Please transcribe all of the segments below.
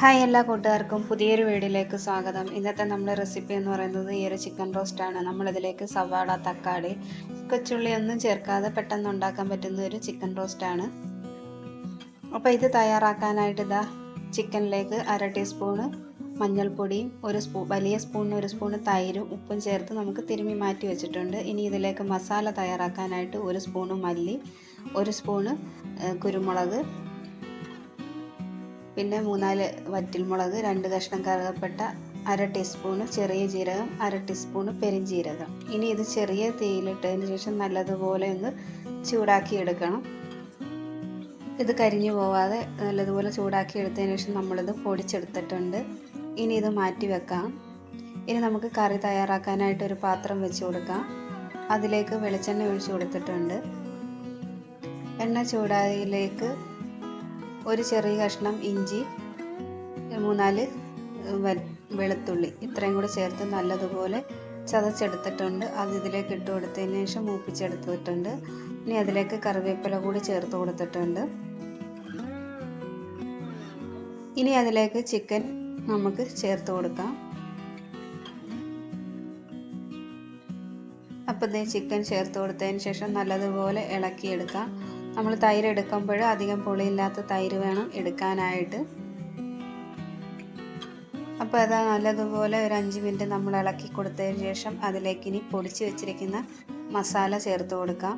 Hi എല്ലാ കൂട്ടുകാർക്കും പുതിയൊരു വീഡിയോയിലേക്ക് സ്വാഗതം. ഇന്നത്തെ നമ്മുടെ റെസിപ്പി എന്ന് പറയുന്നത് ഈ ഒരു ചിക്കൻ റോസ്റ്റാണ്. നമ്മളിതിലേക്ക് സവാള, തക്കാളി, കൊച്ചുള്ളി ഒന്നും ചേർക്കാതെ പെട്ടെന്ന് ഉണ്ടാക്കാൻ പറ്റുന്ന ഒരു ചിക്കൻ റോസ്റ്റാണ്. അപ്പോൾ ഇത് തയ്യാറാക്കാനായിട്ട് ചിക്കനിലേക്ക് 1/2 ടീസ്പൂണ് മഞ്ഞൾപ്പൊടിയും വലിയ സ്പൂണിന് 1 സ്പൂണ് തൈരും ഉപ്പും ചേർത്ത് നമുക്ക് തിരുമ്മി മാറ്റി വെച്ചിട്ടുണ്ട്. ഇനി ഇതിലേക്ക് മസാല തയ്യാറാക്കാനായിട്ട് 1 സ്പൂണ് മല്ലി, 1 സ്പൂണ് കുരുമുളക്, പിന്നെ 3-4 വറ്റൽമുളക്, 2 കഷ്ണം കറുകപ്പട്ട, 1/2 ടീസ്പൂണ് ചെറിയ ജീരകം, 1/2 ടീസ്പൂണ് പെരിഞ്ജീരകം. ഇനി ഇത് ചെറിയ തീയിലിട്ടതിന് ശേഷം നല്ലതുപോലെ ഒന്ന് ചൂടാക്കി എടുക്കണം. ഇത് കരിഞ്ഞു പോവാതെ നല്ലതുപോലെ ചൂടാക്കി എടുത്തതിന് ശേഷം നമ്മളിത് പൊടിച്ചെടുത്തിട്ടുണ്ട്. ഇനി ഇത് മാറ്റി വെക്കാം. ഇനി നമുക്ക് കറി തയ്യാറാക്കാനായിട്ട് ഒരു പാത്രം വെച്ച് കൊടുക്കാം. അതിലേക്ക് വെളിച്ചെണ്ണ ഒഴിച്ചു കൊടുത്തിട്ടുണ്ട്. എണ്ണ ചൂടായതിലേക്ക് ഒരു ചെറിയ കഷ്ണം ഇഞ്ചി, 3-4 വെളുത്തുള്ളി ഇത്രയും കൂടി ചേർത്ത് നല്ലതുപോലെ ചതച്ചെടുത്തിട്ടുണ്ട്. അത് ഇതിലേക്ക് ഇട്ട് കൊടുത്തതിന് ശേഷം മൂപ്പിച്ചെടുത്തിട്ടുണ്ട്. ഇനി അതിലേക്ക് കറിവേപ്പില കൂടി ചേർത്ത് കൊടുത്തിട്ടുണ്ട്. ഇനി അതിലേക്ക് ചിക്കൻ നമുക്ക് ചേർത്ത് കൊടുക്കാം. അപ്പോൾ ചിക്കൻ ചേർത്ത് കൊടുത്തതിന് ശേഷം നല്ലതുപോലെ ഇളക്കിയെടുക്കാം. നമ്മൾ തൈര് എടുക്കുമ്പോൾ അധികം പുളിയില്ലാത്ത തൈര് വേണം എടുക്കാനായിട്ട്. അപ്പോൾ അത് നല്ലതുപോലെ ഒരു 5 മിനിറ്റ് നമ്മൾ ഇളക്കി കൊടുത്തതിന് ശേഷം അതിലേക്ക് ഇനി പൊടിച്ച് വെച്ചിരിക്കുന്ന മസാല ചേർത്ത് കൊടുക്കാം.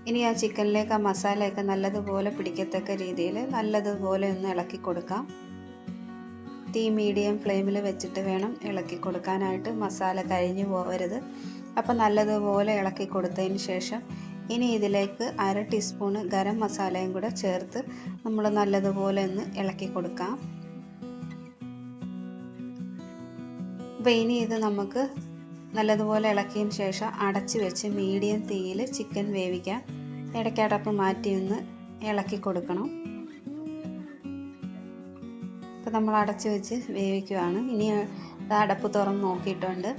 ഇനി ആ ചിക്കനിലേക്ക് ആ മസാലയൊക്കെ നല്ലതുപോലെ പിടിക്കത്തക്ക രീതിയിൽ നല്ലതുപോലെ ഒന്ന് ഇളക്കി കൊടുക്കാം. തീ മീഡിയം ഫ്ലെയിമിൽ വെച്ചിട്ട് വേണം ഇളക്കി കൊടുക്കാനായിട്ട്. മസാല കരിഞ്ഞു പോകരുത്. അപ്പോൾ നല്ലതുപോലെ ഇളക്കി കൊടുത്തതിന് ശേഷം ഇനി ഇതിലേക്ക് 1/2 ടീസ്പൂണ് ഗരം മസാലയും കൂടെ ചേർത്ത് നമ്മൾ നല്ലതുപോലെ ഒന്ന് ഇളക്കി കൊടുക്കാം. അപ്പോൾ ഇനി ഇത് നമുക്ക് നല്ലതുപോലെ ഇളക്കിയതിന് ശേഷം അടച്ച് വെച്ച് മീഡിയം തീയിൽ ചിക്കൻ വേവിക്കാം. ഇടയ്ക്കടപ്പ് മാറ്റി ഒന്ന് ഇളക്കി കൊടുക്കണം. അപ്പോൾ നമ്മൾ അടച്ച് വെച്ച് വേവിക്കുകയാണ്. ഇനി അടപ്പ് തുറന്ന് നോക്കിയിട്ടുണ്ട്.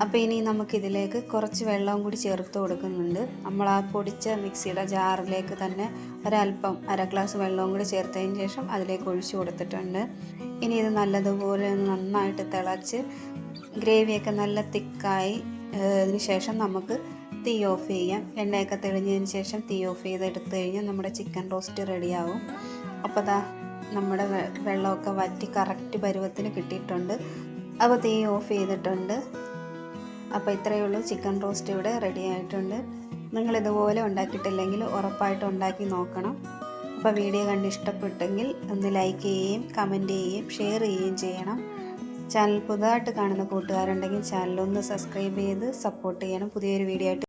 അപ്പോൾ ഇനി നമുക്കിതിലേക്ക് കുറച്ച് വെള്ളവും കൂടി ചേർത്ത് കൊടുക്കുന്നുണ്ട്. നമ്മൾ ആ പൊടിച്ച മിക്സിയുടെ ജാറിലേക്ക് തന്നെ ഒരല്പം 1/2 ഗ്ലാസ് വെള്ളവും കൂടി ചേർത്തതിന് ശേഷം അതിലേക്ക് ഒഴിച്ചു കൊടുത്തിട്ടുണ്ട്. ഇനി ഇത് നല്ലതുപോലെ നന്നായിട്ട് തിളച്ച് ഗ്രേവിയൊക്കെ നല്ല തിക്കായി അതിന് ശേഷം നമുക്ക് തീ ഓഫ് ചെയ്യാം. എണ്ണയൊക്കെ തെളിഞ്ഞതിന് ശേഷം തീ ഓഫ് ചെയ്തെടുത്തു കഴിഞ്ഞാൽ നമ്മുടെ ചിക്കൻ റോസ്റ്റ് റെഡിയാവും. അപ്പോൾ നമ്മുടെ വെള്ളമൊക്കെ വറ്റി കറക്റ്റ് പരുവത്തിന് കിട്ടിയിട്ടുണ്ട്. അപ്പോൾ തീ ഓഫ് ചെയ്തിട്ടുണ്ട്. അപ്പോൾ ഇത്രയേ ഉള്ളൂ, ചിക്കൻ റോസ്റ്റ് ഇവിടെ റെഡി ആയിട്ടുണ്ട്. നിങ്ങൾ ഇതുപോലെ ഉണ്ടാക്കിയിട്ടില്ലെങ്കിൽ ഉറപ്പായിട്ട് ഉണ്ടാക്കി നോക്കണം. അപ്പോൾ വീഡിയോ കണ്ട് ഇഷ്ടപ്പെട്ടെങ്കിൽ ഒന്ന് ലൈക്ക് ചെയ്യുകയും കമൻറ്റ് ചെയ്യുകയും ഷെയർ ചെയ്യുകയും ചെയ്യണം. ചാനൽ പുതുതായിട്ട് കാണുന്ന കൂട്ടുകാരുണ്ടെങ്കിൽ ചാനലൊന്ന് സബ്സ്ക്രൈബ് ചെയ്ത് സപ്പോർട്ട് ചെയ്യണം. പുതിയൊരു വീഡിയോ ആയിട്ട്